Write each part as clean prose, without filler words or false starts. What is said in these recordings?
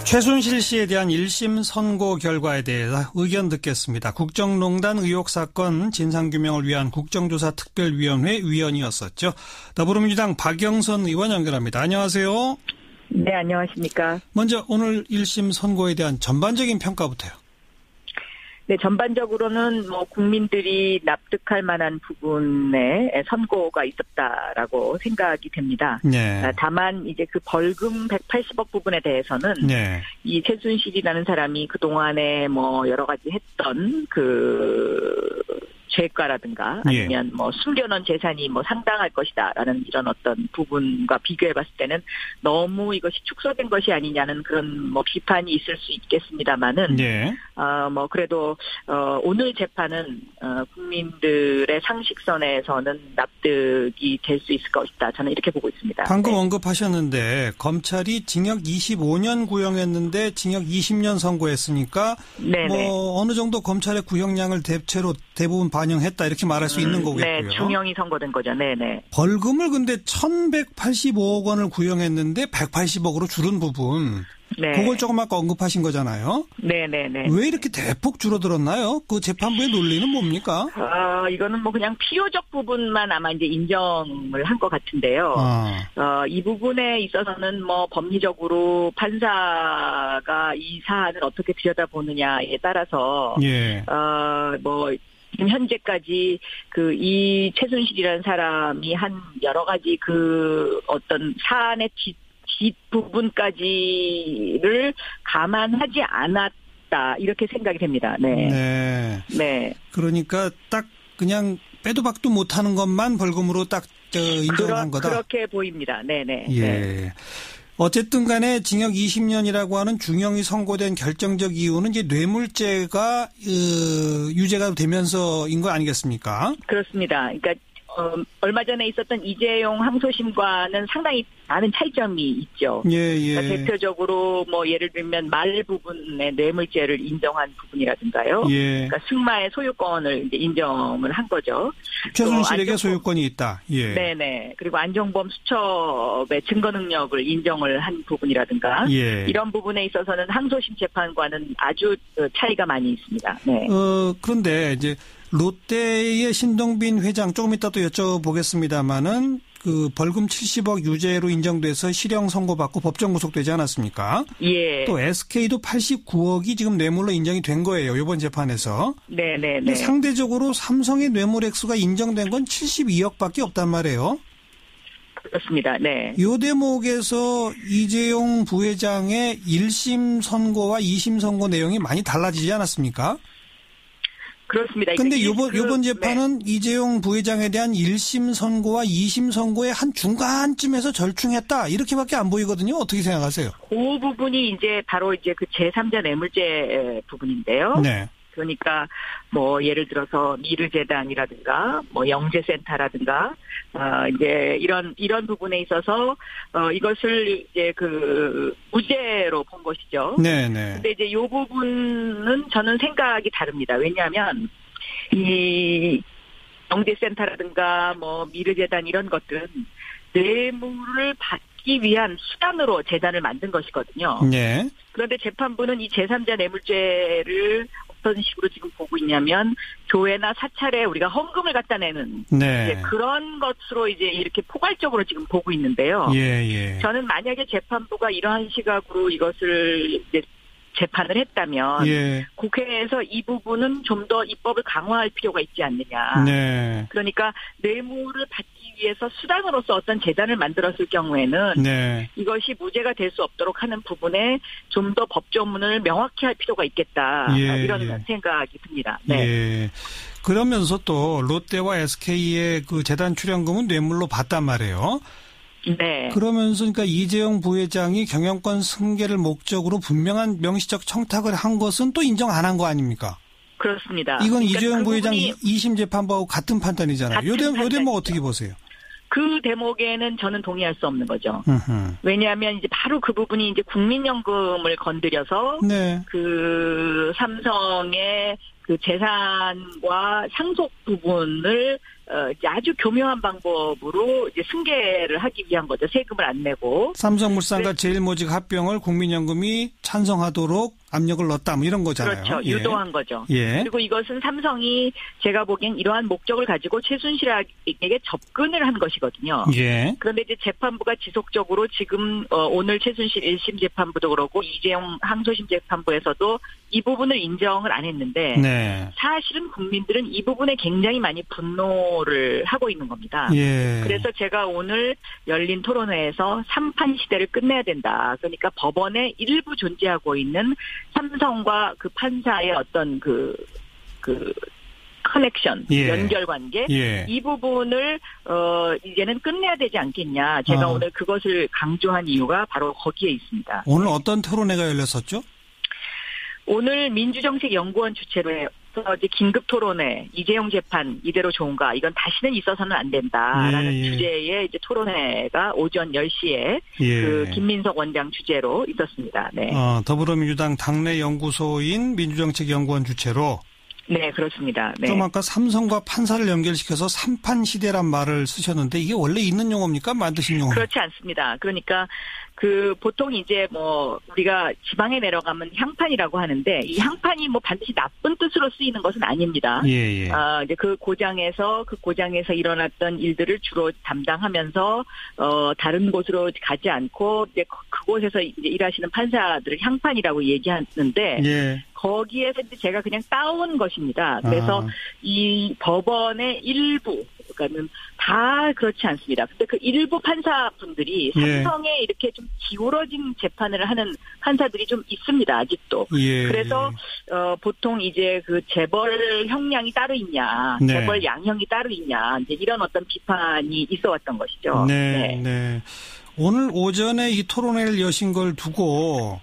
최순실 씨에 대한 1심 선고 결과에 대해서 의견 듣겠습니다. 국정농단 의혹 사건 진상규명을 위한 국정조사특별위원회 위원이었었죠. 더불어민주당 박영선 의원 연결합니다. 안녕하세요. 네, 안녕하십니까. 먼저 오늘 1심 선고에 대한 전반적인 평가부터요. 네, 전반적으로는 국민들이 납득할 만한 부분에 선고가 있었다라고 생각이 됩니다. 네. 다만 이제 그 벌금 180억 부분에 대해서는 네. 이 최순실이라는 사람이 그 동안에 여러 가지 했던 죄과라든가 아니면 숨겨놓은 재산이 상당할 것이다라는 이런 어떤 부분과 비교해봤을 때는 너무 이것이 축소된 것이 아니냐는 그런 비판이 있을 수 있겠습니다만은 네. 그래도 오늘 재판은 국민들의 상식선에서는 납득이 될 수 있을 것이다. 저는 이렇게 보고 있습니다. 방금 네. 언급하셨는데 검찰이 징역 25년 구형했는데 징역 20년 선고했으니까 네네. 어느 정도 검찰의 구형량을 대부분 반영했다 이렇게 말할 수 있는 거겠고요. 네, 중형이 선고된 거죠. 네네. 벌금을 근데 1,185억 원을 구형했는데 180억으로 줄은 부분. 네. 그걸 조금 아까 언급하신 거잖아요. 네네네. 왜 이렇게 대폭 줄어들었나요? 그 재판부의 논리는 뭡니까? 이거는 그냥 필요적 부분만 아마 이제 인정을 한 것 같은데요. 이 부분에 있어서는 법리적으로 판사가 이 사안을 어떻게 들여다보느냐에 따라서 예. 지금 현재까지 이 최순실이라는 사람이 한 여러 가지 어떤 사안의 뒷부분까지를 감안하지 않았다. 이렇게 생각이 됩니다. 네. 네. 네. 그러니까 딱 그냥 빼도 박도 못하는 것만 벌금으로 딱 인정한 거다. 그렇게 보입니다. 네네. 예. 네. 어쨌든 간에 징역 20년이라고 하는 중형이 선고된 결정적 이유는 이제 뇌물죄가 유죄가 되면서인 거 아니겠습니까? 그렇습니다. 그러니까 얼마 전에 있었던 이재용 항소심과는 상당히 많은 차이점이 있죠. 예. 그러니까 대표적으로 예를 들면 말 부분의 뇌물죄를 인정한 부분이라든가요. 예. 그러니까 승마의 소유권을 이제 인정을 한 거죠. 최순실에게 소유권이 있다. 예. 네네. 그리고 안종범 수첩의 증거 능력을 인정을 한 부분이라든가. 예. 이런 부분에 있어서는 항소심 재판과는 아주 차이가 많이 있습니다. 네. 그런데 이제 롯데의 신동빈 회장 조금 이따 또 여쭤보겠습니다만은 그 벌금 70억 유죄로 인정돼서 실형 선고받고 법정 구속되지 않았습니까? 예. 또 SK도 89억이 지금 뇌물로 인정이 된 거예요. 이번 재판에서. 네네네. 상대적으로 삼성의 뇌물 액수가 인정된 건 72억밖에 없단 말이에요. 그렇습니다. 네. 이 대목에서 이재용 부회장의 1심 선고와 2심 선고 내용이 많이 달라지지 않았습니까? 그렇습니다. 근데 이번 재판은 네. 이재용 부회장에 대한 1심 선고와 2심 선고의 한 중간쯤에서 절충했다. 이렇게밖에 안 보이거든요. 어떻게 생각하세요? 그 부분이 이제 바로 이제 그 제3자 뇌물죄 부분인데요. 네. 그러니까 예를 들어서 미르재단이라든가 영재센터라든가 이제 이런 부분에 있어서 이것을 이제 무죄로 본 것이죠. 네네. 근데 이제 이 부분은 저는 생각이 다릅니다. 왜냐하면 이 영재센터라든가 미르재단 이런 것들은 뇌물을 받기 위한 수단으로 재단을 만든 것이거든요. 네. 그런데 재판부는 이 제3자 뇌물죄를 어떤 식으로 지금 보고 있냐면 교회나 사찰에 우리가 헌금을 갖다 내는 네. 이제 그런 것으로 이제 이렇게 포괄적으로 지금 보고 있는데요. 예. 저는 만약에 재판부가 이러한 시각으로 이것을 이제 재판을 했다면 국회에서 이 부분은 좀 더 입법을 강화할 필요가 있지 않느냐. 네. 그러니까 뇌물을 받기 위해서 수단으로서 어떤 재단을 만들었을 경우에는 이것이 무죄가 될 수 없도록 하는 부분에 좀 더 법조문을 명확히 할 필요가 있겠다. 이런 생각이 듭니다. 네. 예. 그러면서 또 롯데와 SK의 그 재단 출연금은 뇌물로 받단 말이에요. 네. 그러면서 그러니까 이재용 부회장이 경영권 승계를 목적으로 분명한 명시적 청탁을 한 것은 또 인정 안 한 거 아닙니까? 그렇습니다. 이건 그러니까 이재용 부회장 2심 재판부하고 같은 판단이잖아요. 요 대목 어떻게 보세요? 그 대목에는 저는 동의할 수 없는 거죠. 왜냐하면 이제 바로 그 부분이 이제 국민연금을 건드려서 그 삼성의 그 재산과 상속 부분을 아주 교묘한 방법으로 이제 승계를 하기 위한 거죠. 세금을 안 내고. 삼성물산과 제일모직 합병을 국민연금이 찬성하도록 압력을 넣었다, 뭐 이런 거잖아요. 그렇죠. 예. 유도한 거죠. 예. 그리고 이것은 삼성이 제가 보기엔 이러한 목적을 가지고 최순실에게 접근을 한 것이거든요. 예. 그런데 이제 재판부가 지속적으로 지금 오늘 최순실 1심 재판부도 그렇고 이재용 항소심 재판부에서도 이 부분을 인정을 안 했는데 네. 사실은 국민들은 이 부분에 굉장히 많이 분노를 하고 있는 겁니다. 예. 그래서 제가 오늘 열린 토론회에서 3판 시대를 끝내야 된다. 그러니까 법원에 일부 존재하고 있는 삼성과 그 판사의 어떤 그 커넥션, 예. 연결관계 예. 이 부분을 이제는 끝내야 되지 않겠냐. 제가 오늘 그것을 강조한 이유가 바로 거기에 있습니다. 오늘 어떤 토론회가 열렸었죠? 오늘 민주정책연구원 주최로 이제 긴급 토론회, 이재용 재판 이대로 좋은가? 이건 다시는 있어서는 안 된다라는 주제의 이제 토론회가 오전 10시에 그 김민석 원장 주재로 있었습니다. 네. 더불어민주당 당내 연구소인 민주정책연구원 주최로. 네, 그렇습니다. 네. 좀 아까 삼성과 판사를 연결시켜서 3판 시대란 말을 쓰셨는데 이게 원래 있는 용어입니까? 만드신 용어? 그렇지 않습니다. 그러니까 보통 이제 우리가 지방에 내려가면 향판이라고 하는데 이 향판이 반드시 나쁜 뜻으로 쓰이는 것은 아닙니다. 예. 이제 그 고장에서 일어났던 일들을 주로 담당하면서 다른 곳으로 가지 않고 이제 그곳에서 이제 일하시는 판사들을 향판이라고 얘기하는데 예. 거기에서 이제 제가 그냥 따온 것입니다. 그래서 이 법원의 일부, 그러니까는 다 그렇지 않습니다. 근데 그 일부 판사분들이 삼성에 이렇게 좀 기울어진 재판을 하는 판사들이 좀 있습니다. 아직도. 예. 그래서 보통 이제 그 재벌 형량이 따로 있냐, 네. 재벌 양형이 따로 있냐, 이제 이런 어떤 비판이 있어왔던 것이죠. 네. 오늘 오전에 이 토론회를 여신 걸 두고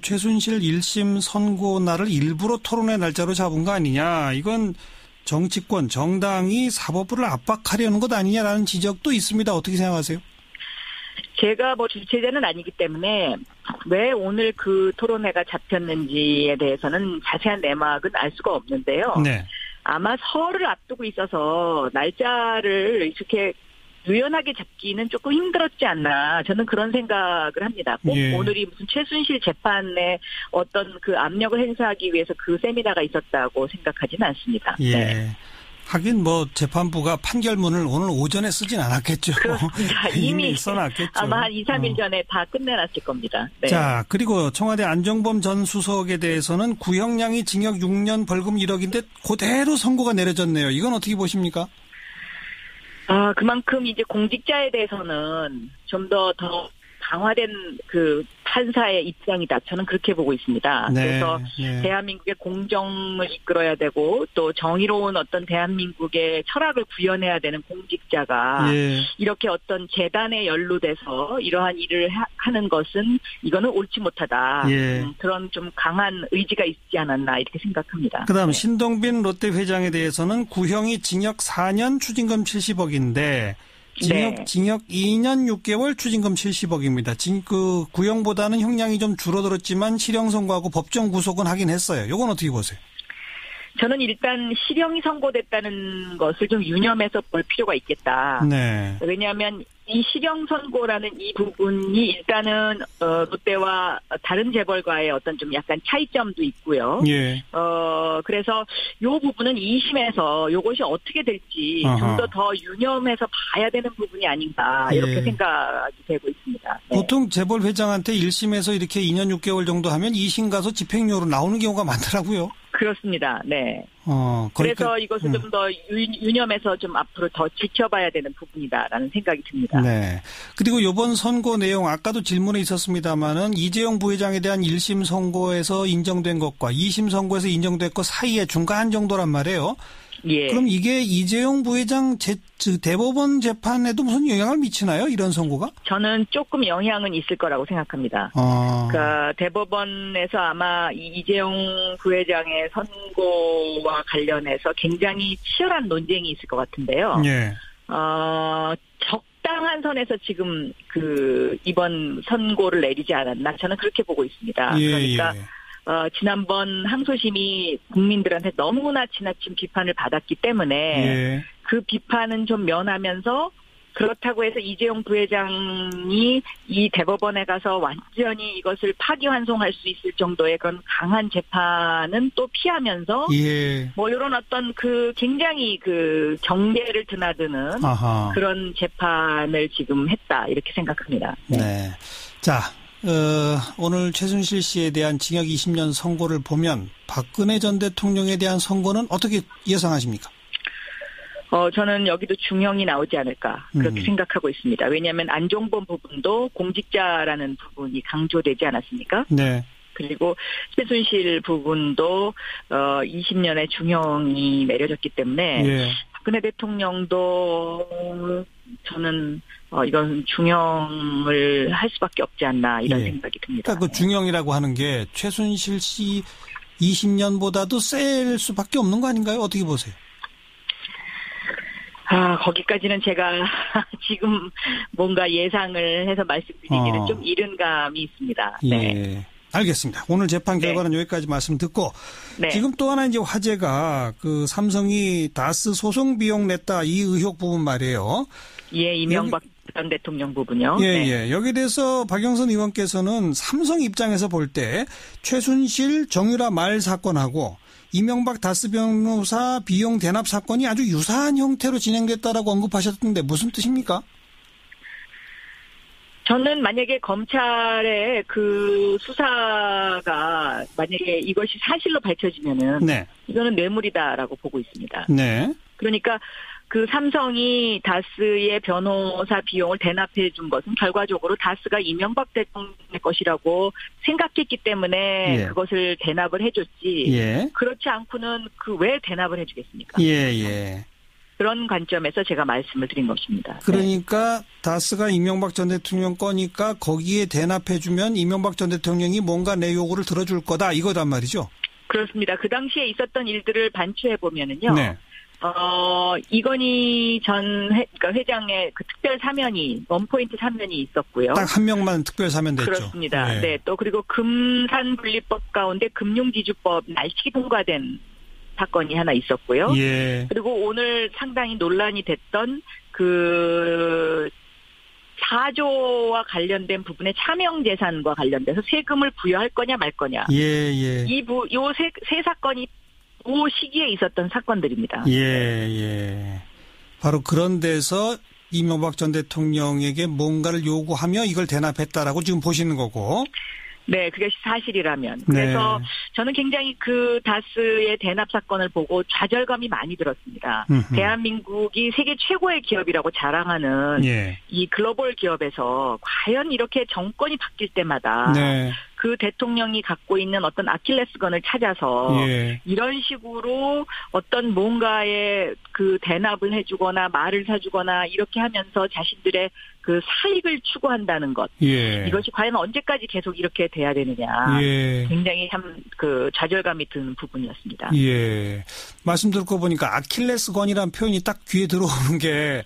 최순실 1심 선고 날을 일부러 토론회 날짜로 잡은 거 아니냐. 이건 정치권, 정당이 사법부를 압박하려는 것 아니냐라는 지적도 있습니다. 어떻게 생각하세요? 제가 주최자는 아니기 때문에 왜 오늘 그 토론회가 잡혔는지에 대해서는 자세한 내막은 알 수가 없는데요. 네. 아마 설을 앞두고 있어서 날짜를 이렇게 유연하게 잡기는 조금 힘들었지 않나. 저는 그런 생각을 합니다. 꼭 오늘이 무슨 최순실 재판에 어떤 그 압력을 행사하기 위해서 그 세미나가 있었다고 생각하지는 않습니다. 예. 네. 하긴 판결문을 오늘 오전에 쓰진 않았겠죠. 그렇습니다. 이미 써놨겠죠. 아마 한 2, 3일 전에 다 끝내놨을 겁니다. 네. 자, 그리고 청와대 안종범 전 수석에 대해서는 구형량이 징역 6년 벌금 1억인데 그대로 선고가 내려졌네요. 이건 어떻게 보십니까? 그만큼 이제 공직자에 대해서는 좀 더 강화된 그 판사의 입장이다. 저는 그렇게 보고 있습니다. 네, 그래서 대한민국의 공정을 이끌어야 되고 또 정의로운 어떤 대한민국의 철학을 구현해야 되는 공직자가 이렇게 어떤 재단에 연루돼서 이러한 일을 하는 것은 이거는 옳지 못하다. 그런 좀 강한 의지가 있지 않았나 이렇게 생각합니다. 그다음 신동빈 롯데 회장에 대해서는 구형이 징역 4년 추징금 70억인데 징역 2년 6개월 추징금 70억입니다. 그 구형보다는 형량이 좀 줄어들었지만 실형 선고하고 법정 구속은 하긴 했어요. 이건 어떻게 보세요? 저는 일단 실형이 선고됐다는 것을 좀 유념해서 볼 필요가 있겠다. 네. 왜냐하면 이 실형 선고라는 이 부분이 일단은 롯데와 다른 재벌과의 어떤 좀 약간 차이점도 있고요. 그래서 요 부분은 2심에서 요것이 어떻게 될지 좀 더 유념해서 봐야 되는 부분이 아닌가 이렇게 생각이 되고 있습니다. 네. 보통 재벌 회장한테 1심에서 이렇게 2년 6개월 정도 하면 2심 가서 집행유예로 나오는 경우가 많더라고요. 그렇습니다. 네. 그래서 이것을 좀 더 유념해서 좀 앞으로 더 지켜봐야 되는 부분이다라는 생각이 듭니다. 네. 그리고 이번 선고 내용 아까도 질문에 있었습니다마는 이재용 부회장에 대한 1심 선고에서 인정된 것과 2심 선고에서 인정된 것 사이에 중간 정도란 말이에요. 그럼 이게 이재용 부회장 대법원 재판에도 무슨 영향을 미치나요? 이런 선고가? 저는 조금 영향은 있을 거라고 생각합니다. 그러니까 대법원에서 아마 이재용 부회장의 선고와 관련해서 굉장히 치열한 논쟁이 있을 것 같은데요. 적당한 선에서 지금 이번 선고를 내리지 않았나 저는 그렇게 보고 있습니다. 그러니까 지난번 항소심이 국민들한테 너무나 지나친 비판을 받았기 때문에 그 비판은 좀 면하면서 그렇다고 해서 이재용 부회장이 이 대법원에 가서 완전히 이것을 파기환송할 수 있을 정도의 그런 강한 재판은 또 피하면서 예. 뭐 이런 어떤 그 굉장히 그 경계를 드나드는 아하. 그런 재판을 지금 했다 이렇게 생각합니다. 네. 자, 오늘 최순실 씨에 대한 징역 20년 선고를 보면 박근혜 전 대통령에 대한 선고는 어떻게 예상하십니까? 저는 여기도 중형이 나오지 않을까 그렇게 생각하고 있습니다. 왜냐하면 안종범 부분도 공직자라는 부분이 강조되지 않았습니까? 네. 그리고 최순실 부분도 20년의 중형이 내려졌기 때문에 예. 박근혜 대통령도 저는 이건 중형을 할 수밖에 없지 않나 이런 생각이 듭니다. 그러니까 그 중형이라고 하는 게 최순실 씨 20년보다도 셀 수밖에 없는 거 아닌가요? 어떻게 보세요? 거기까지는 제가 지금 뭔가 예상을 해서 말씀드리기는 좀 이른 감이 있습니다. 예. 네. 알겠습니다. 오늘 재판 결과는 여기까지 말씀 듣고 네. 지금 또 하나 이제 화제가 그 삼성이 다스 소송 비용 냈다 이 의혹 부분 말이에요. 예, 이명박 전 대통령 부분요. 예, 네. 예. 여기에 대해서 박영선 의원께서는 삼성 입장에서 볼 때 최순실 정유라 말 사건하고 이명박 다스 변호사 비용 대납 사건이 아주 유사한 형태로 진행됐다라고 언급하셨던데 무슨 뜻입니까? 저는 만약에 검찰의 그 수사가 만약에 이것이 사실로 밝혀지면은 네. 이거는 뇌물이다라고 보고 있습니다. 네. 그러니까 그 삼성이 다스의 변호사 비용을 대납해 준 것은 결과적으로 다스가 이명박 대통령의 것이라고 생각했기 때문에 그것을 대납을 해줬지. 그렇지 않고는 그 왜 대납을 해주겠습니까? 예. 그런 관점에서 제가 말씀을 드린 것입니다. 그러니까 다스가 이명박 전 대통령 거니까 거기에 대납해주면 이명박 전 대통령이 뭔가 내 요구를 들어줄 거다 이거단 말이죠? 그렇습니다. 그 당시에 있었던 일들을 반추해보면은요. 네. 이건희 전 그러니까 회장의 그 특별 사면이 원포인트 사면이 있었고요. 딱 한 명만 특별 사면 됐죠. 그렇습니다. 네. 또 그리고 금산분리법 가운데 금융지주법 날치기 통과된 사건이 하나 있었고요. 예. 그리고 오늘 상당히 논란이 됐던 그 4조와 관련된 부분의 차명재산과 관련돼서 세금을 부여할 거냐 말 거냐. 예. 요 세 사건이 그 시기에 있었던 사건들입니다. 예. 바로 그런 데서 이명박 전 대통령에게 뭔가를 요구하며 이걸 대납했다라고 지금 보시는 거고. 네, 그것이 사실이라면. 그래서 저는 굉장히 그 다스의 대납 사건을 보고 좌절감이 많이 들었습니다. 대한민국이 세계 최고의 기업이라고 자랑하는 이 글로벌 기업에서 과연 이렇게 정권이 바뀔 때마다 그 대통령이 갖고 있는 어떤 아킬레스건을 찾아서 이런 식으로 어떤 뭔가의 그 대납을 해주거나 말을 사주거나 이렇게 하면서 자신들의 그 사익을 추구한다는 것. 이것이 과연 언제까지 계속 이렇게 돼야 되느냐. 굉장히 참 그 좌절감이 드는 부분이었습니다. 말씀 듣고 보니까 아킬레스건이라는 표현이 딱 귀에 들어오는 게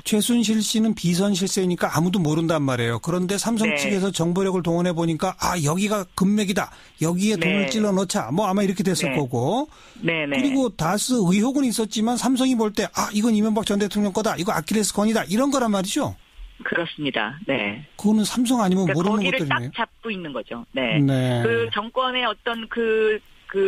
최순실 씨는 비선 실세니까 아무도 모른단 말이에요. 그런데 삼성 측에서 정보력을 동원해 보니까 여기가 금맥이다. 여기에 돈을 찔러 넣자. 뭐 아마 이렇게 됐을 거고. 그리고 다스 의혹은 있었지만 삼성이 볼 때 이건 이명박 전 대통령 거다. 이거 아킬레스건이다. 이런 거란 말이죠. 그렇습니다. 네. 그거는 삼성 아니면 그러니까 모르는 거기를 것들이네요. 딱 잡고 있는 거죠. 네. 그 정권의 어떤 그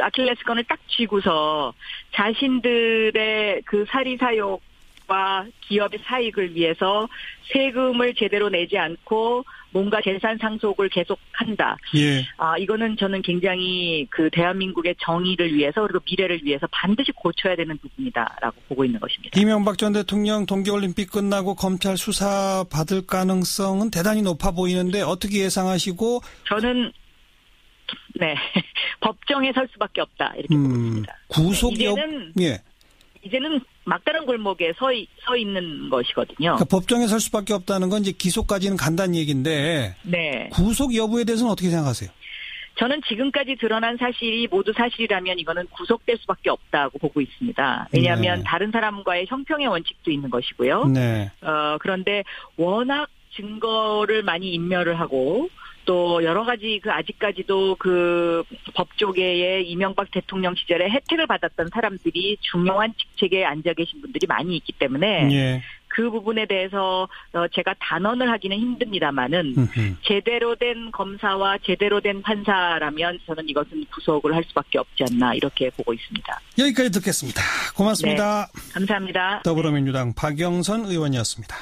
아킬레스건을 딱 쥐고서 자신들의 그 사리사욕과 기업의 사익을 위해서 세금을 제대로 내지 않고 뭔가 재산 상속을 계속한다. 이거는 저는 굉장히 그 대한민국의 정의를 위해서 그리고 미래를 위해서 반드시 고쳐야 되는 부분이다라고 보고 있는 것입니다. 이명박 전 대통령 동계올림픽 끝나고 검찰 수사 받을 가능성은 대단히 높아 보이는데 어떻게 예상하시고? 저는 법정에 설 수밖에 없다 이렇게 보고 있습니다. 이제는 막다른 골목에 서 있는 것이거든요. 그러니까 법정에 설 수밖에 없다는 건 이제 기소까지는 간다는 얘기인데 구속 여부에 대해서는 어떻게 생각하세요? 저는 지금까지 드러난 사실이 모두 사실이라면 이거는 구속될 수밖에 없다고 보고 있습니다. 왜냐하면 다른 사람과의 형평의 원칙도 있는 것이고요. 그런데 워낙 증거를 많이 인멸을 하고 또 여러 가지 아직까지도 법조계의 이명박 대통령 시절에 혜택을 받았던 사람들이 중요한 직책에 앉아 계신 분들이 많이 있기 때문에 예. 그 부분에 대해서 제가 단언을 하기는 힘듭니다만은 제대로 된 검사와 제대로 된 판사라면 저는 이것은 구속을 할 수밖에 없지 않나 이렇게 보고 있습니다. 여기까지 듣겠습니다. 고맙습니다. 네, 감사합니다. 더불어민주당 박영선 의원이었습니다.